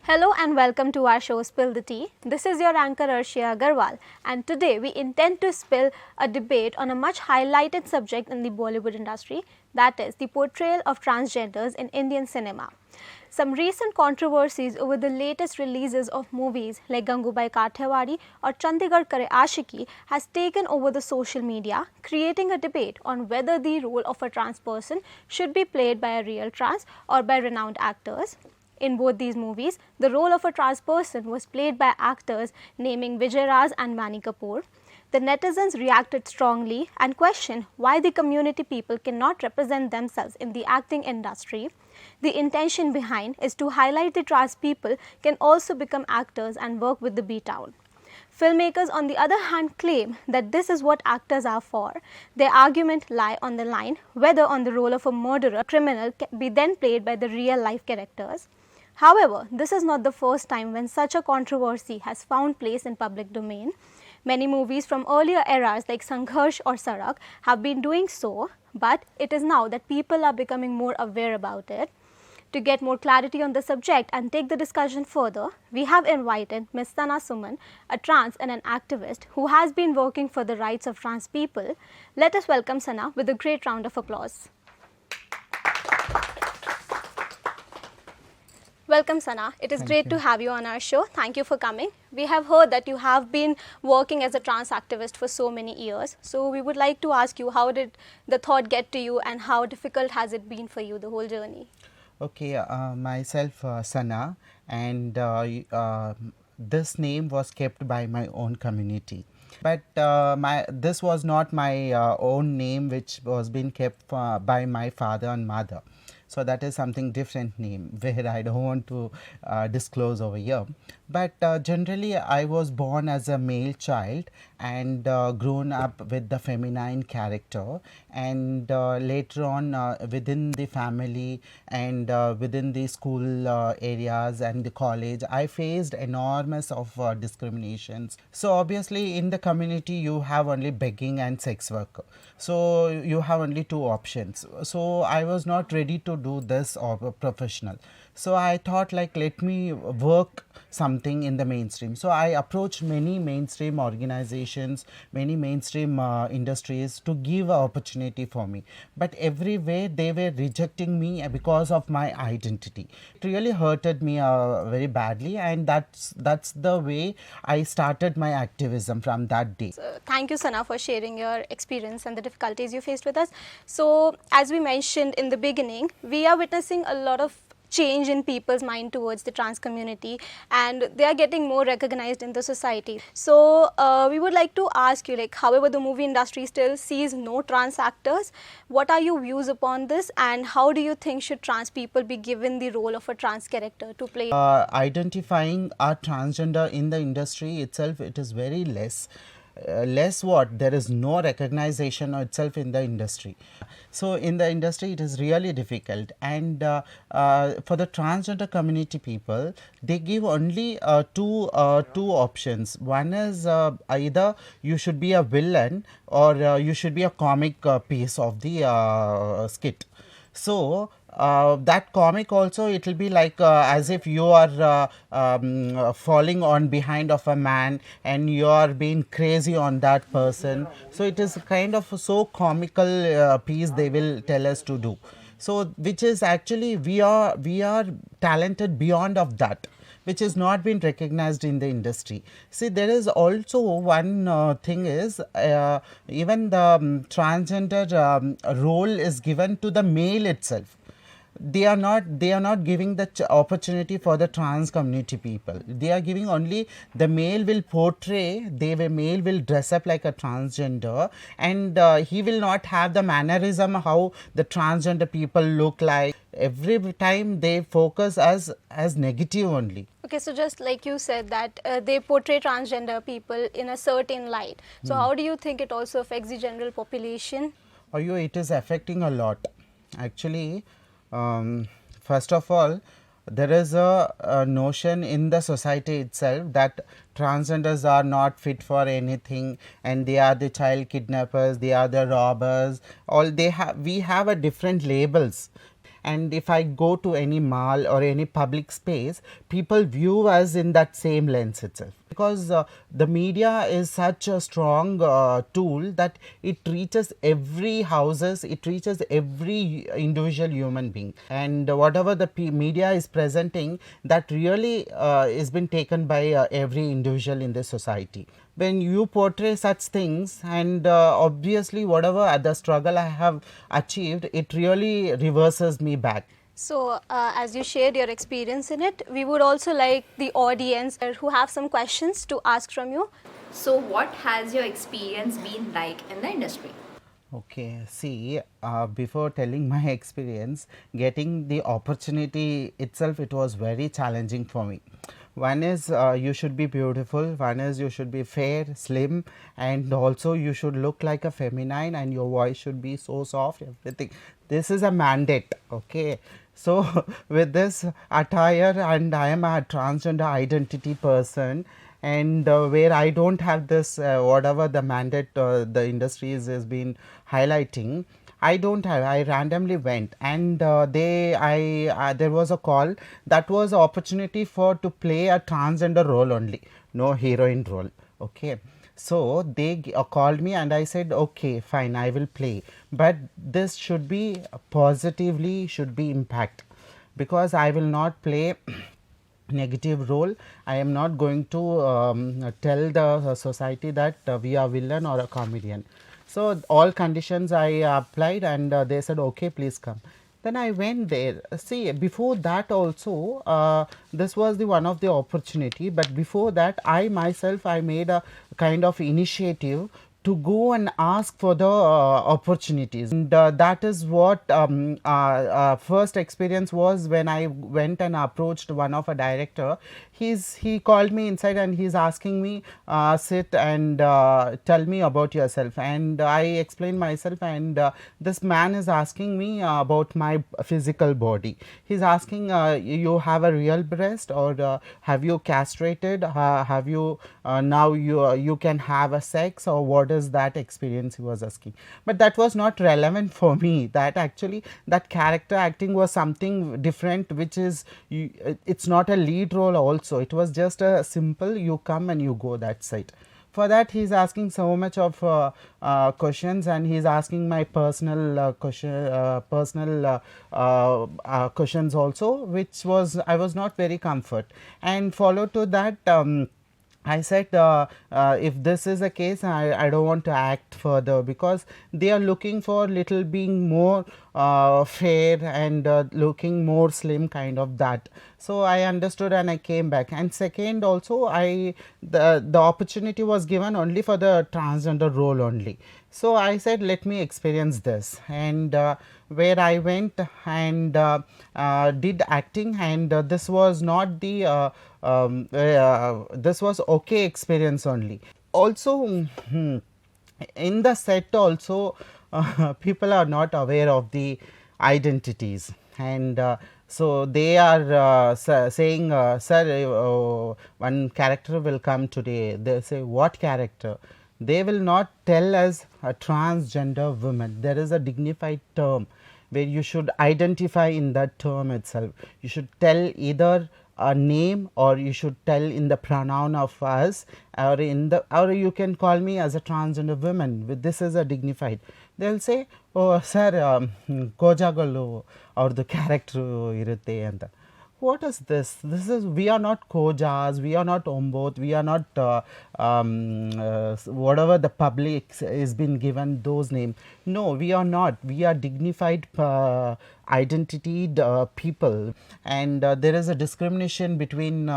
Hello and welcome to our show Spill the Tea. This is your anchor Arshia Agarwal, and today we intend to spill a debate on a much highlighted subject in the Bollywood industry, that is the portrayal of transgenders in Indian cinema. Some recent controversies over the latest releases of movies like Gangubai Kathiawadi or Chandigarh Kare Aashiki has taken over the social media, creating a debate on whether the role of a trans person should be played by a real trans or by renowned actors. In both these movies, the role of a trans person was played by actors naming Vijay Raj and Mani Kapoor. The netizens reacted strongly and questioned why the community people cannot represent themselves in the acting industry. The intention behind is to highlight that trans people can also become actors and work with the B-Town. Filmmakers, on the other hand, claim that this is what actors are for. Their argument lie on the line whether on the role of a murderer criminal can be then played by the real-life characters. However, this is not the first time when such a controversy has found place in public domain. Many movies from earlier eras like Sangharsh or Sarak have been doing so, but it is now that people are becoming more aware about it. To get more clarity on the subject and take the discussion further, we have invited Ms. Sana Suman, a trans and an activist who has been working for the rights of trans people. Let us welcome Sana with a great round of applause. Welcome Sana, it is great to have you on our show. Thank you for coming. We have heard that you have been working as a trans activist for so many years. So we would like to ask you, how did the thought get to you and how difficult has it been for you, the whole journey? Okay, myself Sana, and this name was kept by my own community. But this was not my own name, which was being kept by my father and mother. So that is something different name where I don't want to disclose over here. But generally I was born as a male child and grown up with the feminine character, and later on within the family and within the school areas and the college, I faced enormous of discriminations. So obviously in the community you have only begging and sex work, so you have only two options. So I was not ready to do this or professional, so I thought like let me work something in the mainstream. So I approached many mainstream organizations, many mainstream industries to give an opportunity for me, but everywhere they were rejecting me because of my identity. It really hurted me very badly, and that's the way I started my activism from that day. So, thank you Sana for sharing your experience and the difficulties you faced with us. So as we mentioned in the beginning, we are witnessing a lot of change in people's mind towards the trans community, and they are getting more recognized in the society. So we would like to ask you, like, however the movie industry still sees no trans actors, what are your views upon this, and how do you think should trans people be given the role of a trans character to play? Identifying a transgender in the industry itself, it is very less. Less what? There is no recognition itself in the industry. So in the industry it is really difficult, and for the transgender community people, they give only two options. One is either you should be a villain or you should be a comic piece of the skit. So that comic also, it will be like as if you are falling on behind of a man and you are being crazy on that person. So it is kind of so comical piece they will tell us to do. So which is actually we are talented beyond of that, which is not been recognized in the industry. See, there is also one thing is even the transgender role is given to the male itself. They are not giving the opportunity for the trans community people. They are giving only the male will portray, male will dress up like a transgender, and he will not have the mannerism how the transgender people look like. Every time they focus as negative only. Okay, so just like you said that they portray transgender people in a certain light. So how do you think it also affects the general population? It is affecting a lot. Actually, first of all, there is a notion in the society itself that transgenders are not fit for anything, and they are the child kidnappers, they are the robbers. We have a different labels. and if I go to any mall or any public space, people view us in that same lens itself, because the media is such a strong tool that it reaches every houses, it reaches every individual human being, and whatever the media is presenting, that really is been taken by every individual in the society. When you portray such things, and obviously whatever the struggle I have achieved, it really reverses me back. So, as you shared your experience in it, we would also like the audience who have some questions to ask from you. So, what has your experience been like in the industry? Okay, see, before telling my experience, getting the opportunity itself, it was very challenging for me. One is you should be beautiful, one is you should be fair, slim, and also you should look like a feminine, and your voice should be so soft, everything. This is a mandate, okay. So, with this attire, and I am a transgender identity person, and where I don't have this whatever the mandate the industry has been highlighting, I don't have. I randomly went, and there was a call that was opportunity for to play a transgender role only, no heroine role. Okay, so they called me, and I said, okay, fine, I will play, but this should be positively, should be impact, because I will not play negative role. I am not going to tell the society that we are villain or a comedian. So all conditions I applied, and they said, okay, please come. Then I went there. See, before that also, this was the one of the opportunity, but before that, I myself, I made a kind of initiative to go and ask for the opportunities, and that is what first experience was when I went and approached one of a director. He called me inside, and he's asking me, sit and tell me about yourself, and I explained myself, and this man is asking me about my physical body. He's asking, you have a real breast, or have you castrated, have you now you can have a sex, or what is that experience, he was asking. But that was not relevant for me. That actually, that character acting was something different, which is it's not a lead role also, it was just a simple, you come and you go, that side. For that, he is asking so much of questions, and he is asking my personal questions also, which was, I was not very comfort. And follow to that, I said, if this is a case, I don't want to act further, because they are looking for little being more fair, and looking more slim, kind of that. So I understood, and I came back. And second also, the opportunity was given only for the transgender role only. So I said, let me experience this, and where I went and did acting, and this was not the this was okay experience only. Also, in the set also, people are not aware of the identities, and so they are saying, sir, one character will come today. They say, what character? They will not tell us a transgender woman. There is a dignified term where you should identify in that term itself. You should tell either a name, or you should tell in the pronoun of us, or in the, or you can call me as a transgender woman. This is a dignified. They will say, oh sir, kojagalu or the character irutte anta. What is this? This is, we are not kojas, we are not ombot, we are not whatever the public is been given those names. No, we are not. We are dignified identity people, and there is a discrimination between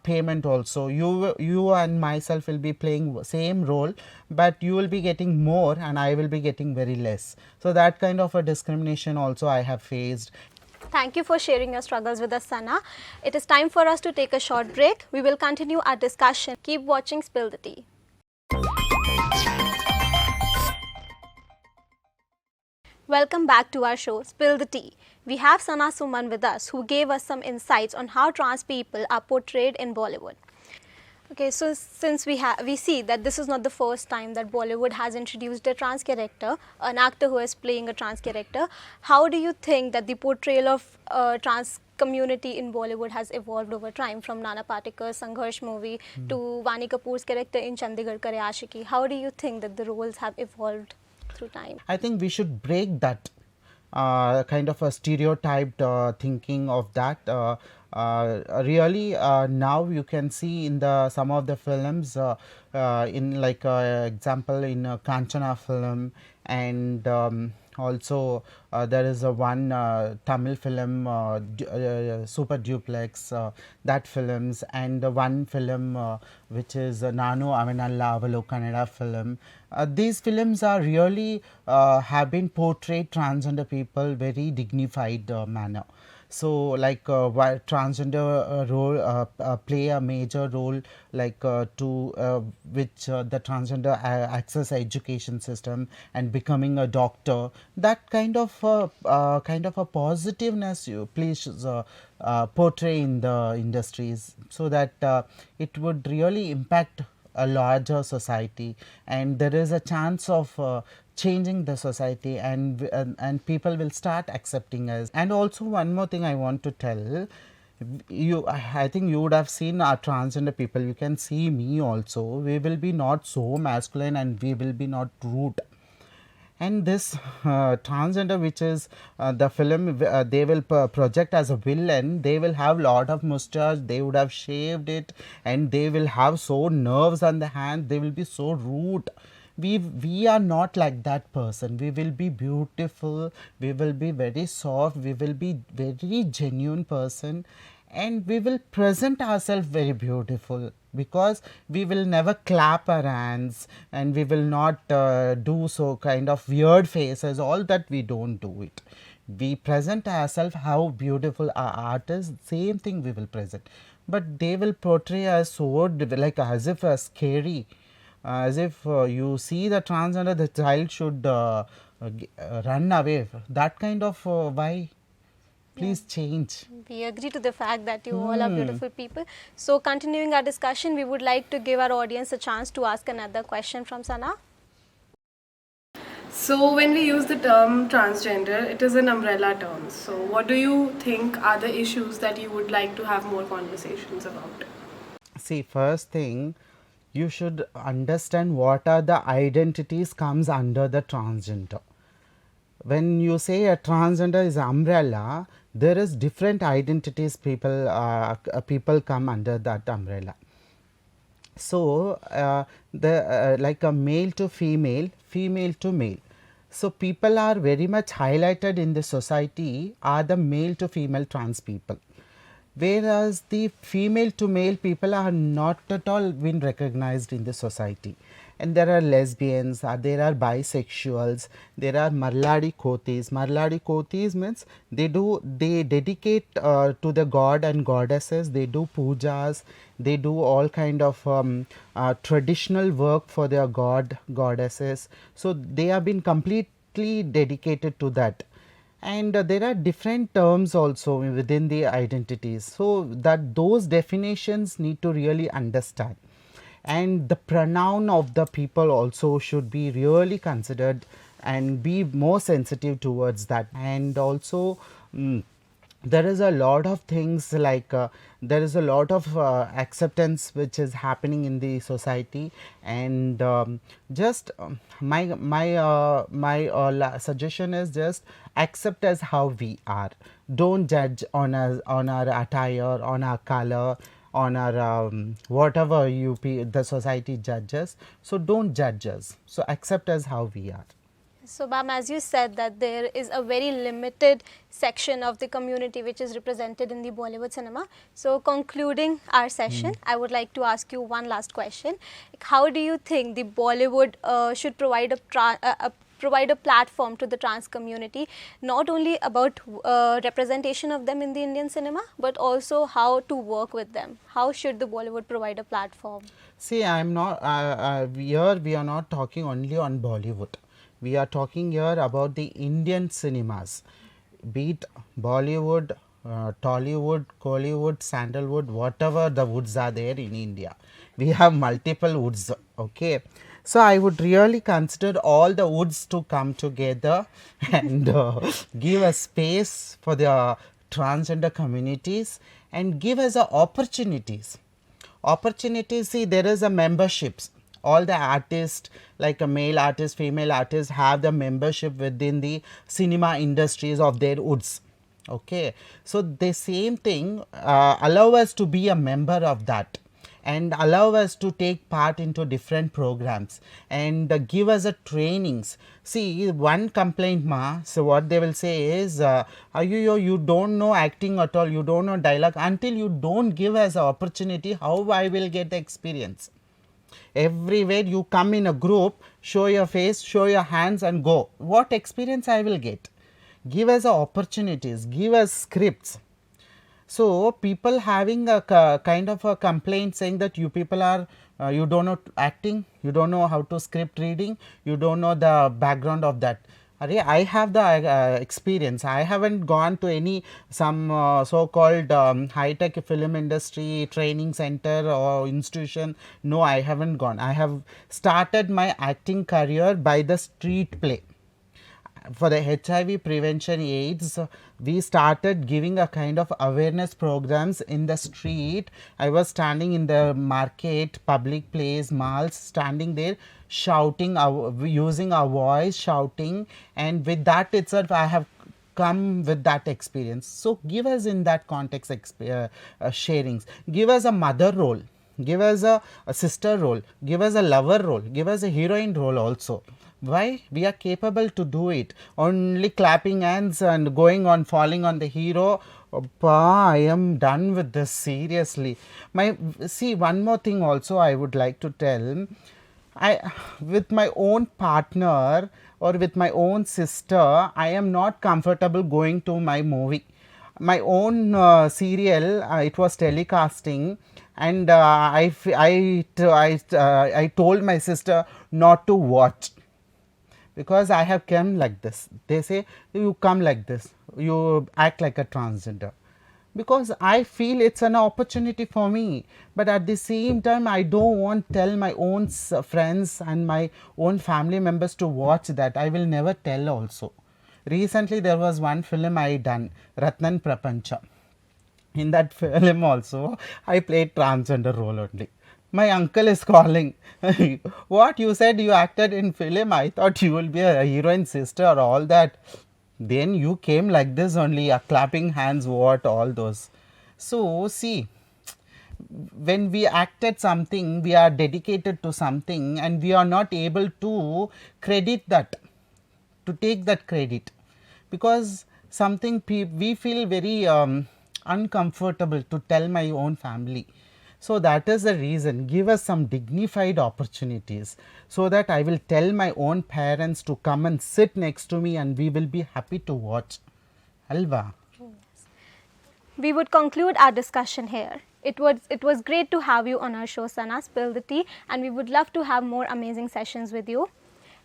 payment also. You and myself will be playing same role, but you will be getting more, and I will be getting very less. So that kind of a discrimination also I have faced. Thank you for sharing your struggles with us, Sana. It is time for us to take a short break. We will continue our discussion. Keep watching Spill the Tea. Welcome back to our show, Spill the Tea. We have Sana Suman with us, who gave us some insights on how trans people are portrayed in Bollywood. Okay, so since we see that this is not the first time that Bollywood has introduced a trans character, an actor who is playing a trans character, how do you think that the portrayal of trans community in Bollywood has evolved over time, from Nana Patekar's Sangharsh movie to Vani Kapoor's character in Chandigarh Kare Aashiki? How do you think that the roles have evolved through time? I think we should break that kind of a stereotyped thinking of that. Really, now you can see in the some of the films, in like example in Kanchana film, and also there is a one Tamil film, Super Duplex, that films, and one film which is Nanu Avinalla Avalu Kannada film. These films are really have been portrayed transgender people very dignified manner. So like while transgender role play a major role, like to which the transgender access education system and becoming a doctor, that kind of a positiveness you please portray in the industries, so that it would really impact a larger society, and there is a chance of changing the society, and people will start accepting us. And also one more thing I want to tell you, I think you would have seen our transgender people, you can see me also, we will be not so masculine and we will be not rude. And this transgender, which is the film, they will project as a villain, they will have lot of mustache, they would have shaved it, and they will have so nerves on the hand, they will be so rude. We are not like that person, we will be beautiful, we will be very soft, we will be very genuine person, and we will present ourselves very beautiful, because we will never clap our hands, and we will not do so kind of weird faces, all that we don't do it. We present ourselves how beautiful our art is, same thing we will present. But they will portray us so like as if scary, as if you see the transgender, the child should run away, that kind of why. Please change. We agree to the fact that you all are beautiful people. So continuing our discussion, we would like to give our audience a chance to ask another question from Sana. So when we use the term transgender, it is an umbrella term. So what do you think are the issues that you would like to have more conversations about? See, first thing, you should understand what are the identities comes under the transgender. When you say a transgender is umbrella, there is different identities people come under that umbrella. So the like a male to female, female to male. So people are very much highlighted in the society are the male to female trans people, whereas the female to male people are not at all been recognized in the society. And there are lesbians, there are bisexuals, there are Marladi Kotis. Marladi Kotis means they dedicate to the god and goddesses, they do pujas, they do all kind of traditional work for their goddesses. So they have been completely dedicated to that. And there are different terms also within the identities, so that those definitions need to really understand. And the pronoun of the people also should be really considered and be more sensitive towards that. And also there is a lot of things like there is a lot of acceptance which is happening in the society, and just my suggestion is just accept as how we are, don't judge on our attire, on our color, on our whatever the society judges. So don't judge us, so accept us how we are. So ma'am, as you said that there is a very limited section of the community which is represented in the Bollywood cinema. So concluding our session, I would like to ask you one last question. How do you think the Bollywood should provide a platform to the trans community, not only about representation of them in the Indian cinema, but also how to work with them? How should the Bollywood provide a platform? See, I'm not here we are not talking only on Bollywood. We are talking here about the Indian cinemas, be it Bollywood, Tollywood, Kollywood, Sandalwood, whatever the woods are there in India. We have multiple woods, okay. So I would really consider all the woods to come together and give a space for the transgender communities and give us opportunities. Opportunities, see, there is a memberships. All the artists, like a male artist, female artists, have the membership within the cinema industries of their woods. Okay, so the same thing allow us to be a member of that and allow us to take part into different programs and give us a trainings. See, one complaint ma, so what they will say is you don't know acting at all, you don't know dialogue. Until you don't give us an opportunity, how I will get the experience? Everywhere you come in a group, show your face, show your hands and go, what experience I will get? Give us opportunities, give us scripts. So people having a kind of a complaint saying that you people are you don't know acting, you don't know how to script reading, you don't know the background of that. I have the experience. I haven't gone to any some so-called high-tech film industry training center or institution. No, I haven't gone. I have started my acting career by the street play. For the HIV prevention AIDS, we started giving a kind of awareness programs in the street. I was standing in the market, public place, malls, standing there shouting, using our voice, shouting, and with that itself I have come with that experience. So give us in that context sharings, give us a mother role, give us a sister role, give us a lover role, give us a heroine role also. Why? We are capable to do it. Only clapping hands and going on falling on the hero. Oppa, I am done with this, seriously. See, one more thing also I would like to tell. With my own partner or with my own sister, I am not comfortable going to my movie. My own serial, it was telecasting, and I told my sister not to watch, because I have come like this. They say you come like this, you act like a transgender, because I feel it's an opportunity for me. But at the same time, I don't want to tell my own friends and my own family members to watch that. I will never tell also. Recently there was one film I done, Ratnan Prapancha. In that film also I played transgender role only. My uncle is calling. What, you said you acted in film? I thought you will be a heroine sister or all that. Then you came like this only, clapping hands, what, all those. So see, when we acted something, we are dedicated to something and we are not able to credit that, to take that credit, because something we feel very uncomfortable to tell my own family. So that is the reason, give us some dignified opportunities, so that I will tell my own parents to come and sit next to me and we will be happy to watch. Alva. We would conclude our discussion here. It was great to have you on our show, Sana, Spill the Tea, and we would love to have more amazing sessions with you.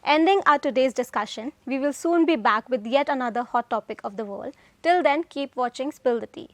Ending our today's discussion, we will soon be back with yet another hot topic of the world. Till then, keep watching Spill the Tea.